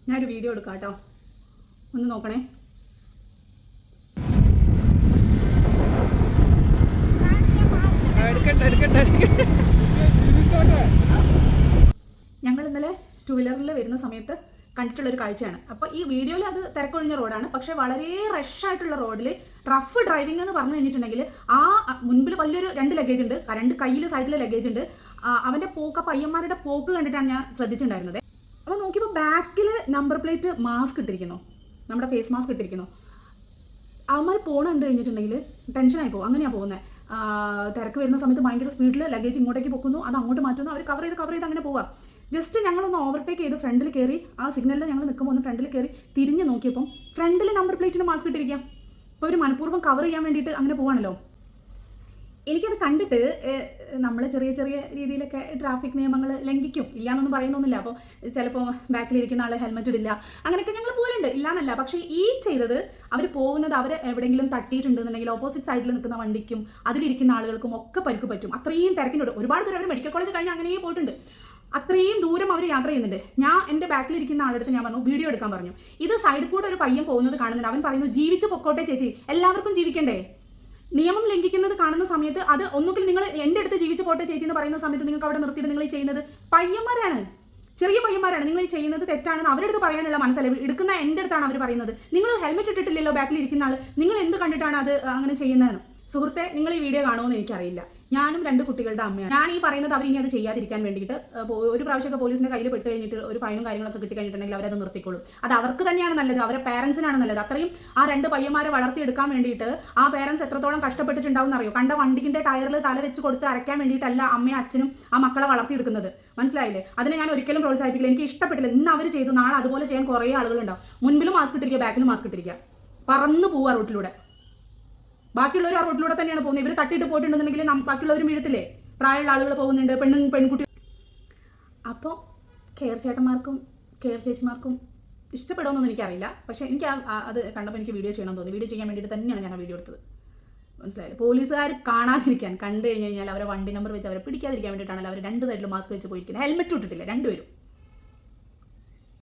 ഞാനൊരു വീഡിയോ എടുക്കാം കേട്ടോ, ഒന്ന് നോക്കണേ. ഞങ്ങൾ ഇന്നലെ 2 വീലറിൽ വരുന്ന സമയത്ത് കണ്ടിട്ടുള്ളൊരു കാഴ്ചയാണ്. അപ്പോൾ ഈ വീഡിയോയിൽ അത് തിരക്കൊഴിഞ്ഞ റോഡാണ്, പക്ഷേ വളരെ റഷായിട്ടുള്ള റോഡിൽ റഫ് ഡ്രൈവിംഗ് എന്ന് പറഞ്ഞു കഴിഞ്ഞിട്ടുണ്ടെങ്കിൽ ആ മുൻപിൽ വലിയൊരു 2 ലഗേജ് ഉണ്ട്, 2 കയ്യിൽ സൈഡിൽ ലഗേജ് ഉണ്ട്. അവൻ്റെ പോക്ക്, പയ്യന്മാരുടെ പോക്ക് കണ്ടിട്ടാണ് ഞാൻ ശ്രദ്ധിച്ചിട്ടുണ്ടായിരുന്നത്. അപ്പോൾ നോക്കിയപ്പോൾ ബാക്കിൽ നമ്പർ പ്ലേറ്റ് മാസ്ക് ഇട്ടിരിക്കുന്നു, നമ്മുടെ ഫേസ് മാസ്ക് ഇട്ടിരിക്കുന്നു. അവന്മാർ പോകണം കണ്ടു കഴിഞ്ഞിട്ടുണ്ടെങ്കിൽ ടെൻഷനായി പോകും. അങ്ങനെയാണ് പോകുന്നത്. തിരക്ക് വരുന്ന സമയത്ത് ഭയങ്കര സ്പീഡിൽ ലഗേജ് ഇങ്ങോട്ടേക്ക് പൊക്കുന്നു, അത് അങ്ങോട്ട് മാറ്റുന്നു, അവർ കവർ ചെയ്ത് അങ്ങനെ പോവാം. ജസ്റ്റ് ഞങ്ങളൊന്ന് ഓവർടേക്ക് ചെയ്ത് ഫ്രണ്ടിൽ കയറി, ആ സിഗ്നലിൽ ഞങ്ങൾ നിൽക്കുമ്പോൾ ഒന്ന് ഫ്രണ്ടിൽ കയറി തിരിഞ്ഞ് നോക്കിയപ്പം ഫ്രണ്ടിൽ നമ്പർ പ്ലേറ്റിന് മാസ്ക് ഇട്ടിരിക്കാം. അപ്പോൾ അവർ മനഃപൂർവ്വം കവർ ചെയ്യാൻ വേണ്ടിയിട്ട് അങ്ങനെ പോവാണല്ലോ. എനിക്കത് കണ്ടിട്ട് നമ്മൾ ചെറിയ ചെറിയ രീതിയിലൊക്കെ ട്രാഫിക് നിയമങ്ങൾ ലംഘിക്കും, ഇല്ലയെന്നൊന്നും പറയുന്നൊന്നുമില്ല. അപ്പോൾ ചിലപ്പോൾ ബാക്കിലിരിക്കുന്ന ആൾ ഹെൽമെറ്റ് ഇടില്ല, അങ്ങനെയൊക്കെ ഞങ്ങൾ പോലുണ്ട്, ഇല്ലയെന്നല്ല. പക്ഷേ ഈ ചെയ്തത് അവർ പോകുന്നത്, അവർ എവിടെയെങ്കിലും തട്ടിയിട്ടുണ്ടെന്നുണ്ടെങ്കിൽ ഓപ്പോസിറ്റ് സൈഡിൽ നിൽക്കുന്ന വണ്ടിക്കും അതിലിരിക്കുന്ന ആളുകൾക്കും ഒക്കെ പരിക്ക് പറ്റും. അത്രയും തിരക്കിനോട് ഒരുപാട് ദൂരം അവർ മെഡിക്കൽ കോളേജ് കഴിഞ്ഞ് അങ്ങനെ പോയിട്ടുണ്ട്. അത്രയും ദൂരം അവർ യാത്ര ചെയ്യുന്നുണ്ട്. ഞാൻ എൻ്റെ ബാക്കിലിരിക്കുന്ന ആളുടെ ഞാൻ പറഞ്ഞു വീഡിയോ എടുക്കാൻ പറഞ്ഞു. ഇത് സൈഡിൽ കൂടെ ഒരു പയ്യൻ പോകുന്നത് കാണുന്നുണ്ട്. അവൻ പറയുന്നു ജീവിച്ച് പൊക്കോട്ടെ ചേച്ചി, എല്ലാവർക്കും ജീവിക്കണ്ടേ. നിയമം ലംഘിക്കുന്നത് കാണുന്ന സമയത്ത് അത് ഒന്നുകിൽ നിങ്ങൾ എൻ്റെ അടുത്ത് ജീവിച്ച് പോട്ടെ ചേച്ചി എന്ന് പറയുന്ന സമയത്ത് നിങ്ങൾക്ക് അവിടെ നിർത്തിയിട്ട് നിങ്ങൾ ഈ ചെയ്യുന്നത് പയ്യന്മാരാണ്, ചെറിയ പയ്യന്മാരാണ്. നിങ്ങൾ ഈ ചെയ്യുന്നത് തെറ്റാണെന്ന് അവരുടെ അടുത്ത് പറയാനുള്ള മനസ്സല്ല. എടുക്കുന്ന എൻ്റെ അടുത്താണ് അവർ പറയുന്നത്. നിങ്ങൾ ഹെൽമെറ്റ് ഇട്ടിട്ടില്ലല്ലോ ബാക്കിൽ ഇരിക്കുന്ന ആൾ, നിങ്ങൾ എന്ത് കണ്ടിട്ടാണ് അത് അങ്ങനെ ചെയ്യുന്നതെന്ന്. സുഹൃത്തെ, നിങ്ങൾ ഈ വീഡിയോ കാണുമെന്ന് എനിക്കറിയില്ല. ഞാനും 2 കുട്ടികളുടെ അമ്മയാണ്. ഞാൻ ഈ പറയുന്നത് അവരിനി അത് ചെയ്യാതിരിക്കാൻ വേണ്ടിയിട്ട് ഒരു പ്രാവശ്യമൊക്കെ പോലീസിൻ്റെ കയ്യിൽ പെട്ട് കഴിഞ്ഞിട്ട് ഒരു ഫൈനും കാര്യങ്ങളൊക്കെ കിട്ടിക്കഴിഞ്ഞിട്ടുണ്ടെങ്കിൽ അവരത് നിർത്തിക്കൊള്ളും. അത് അവർക്ക് തന്നെയാണ് നല്ലത്, അവരെ പേരൻസിനാണ് നല്ലത്. അത്രയും ആ 2 പയ്യന്മാരെ വളർത്തിയെടുക്കാൻ വേണ്ടിയിട്ട് ആ പേരൻസ് എത്രത്തോളം കഷ്ടപ്പെട്ടിട്ടുണ്ടാവും എന്നറിയോ. കണ്ട വണ്ടിൻ്റെ ടയറിൽ തല വെച്ച് കൊടുത്ത് അരയ്ക്കാൻ വേണ്ടിയിട്ടല്ല അമ്മയും അച്ഛനും ആ മക്കളെ വളർത്തിയെടുക്കുന്നത്. മനസ്സിലായില്ലേ? അതിനെ ഞാൻ ഒരിക്കലും പ്രോത്സാഹിപ്പിക്കില്ല. എനിക്ക് ഇഷ്ടപ്പെട്ടില്ല. ഇന്ന് അവർ ചെയ്തു, നാളെ അതുപോലെ ചെയ്യാൻ കുറേ ആളുകളുണ്ടാവും. മുൻപിലും മാസ്ക് ഇട്ടിരിക്കുക, ബാക്കിലും മാസ്ക് ഇട്ടിരിക്കുക, പറന്നു പോവുക റോട്ടിലൂടെ. ബാക്കിയുള്ളവർ ആ റോഡിലൂടെ തന്നെയാണ് പോകുന്നത്. ഇവർ തട്ടിയിട്ട് പോയിട്ടുണ്ടെന്നുണ്ടെങ്കിൽ ബാക്കിയുള്ളവരും വീഴത്തില്ലേ? പ്രായമുള്ള ആളുകൾ പോകുന്നുണ്ട്, പെൺകുട്ടി. അപ്പോൾ കെയർ ചേട്ടന്മാർക്കും കെയർ ചേച്ചിമാർക്കും ഇഷ്ടപ്പെടുമെന്നൊന്നും എനിക്കറിയില്ല. പക്ഷേ എനിക്ക് അത് കണ്ടപ്പോൾ എനിക്ക് വീഡിയോ ചെയ്യണമെന്ന് തോന്നി. വീഡിയോ ചെയ്യാൻ വേണ്ടിയിട്ട് തന്നെയാണ് ഞാൻ ആ വീഡിയോ എടുത്തത്. മനസ്സിലായില്ലേ? പോലീസുകാർ കാണാതിരിക്കാൻ, കണ്ടു കഴിഞ്ഞ് കഴിഞ്ഞാൽ അവരെ വണ്ടി നമ്പർ വെച്ച് അവരെ പിടിക്കാതിരിക്കാൻ വേണ്ടിയിട്ടാണല്ലോ അവർ 2 സൈഡിലും മാസ്ക് വെച്ച് പോയിരിക്കുന്നത്. ഹെൽമെറ്റ് ഇട്ടിട്ടില്ല 2 പേരും.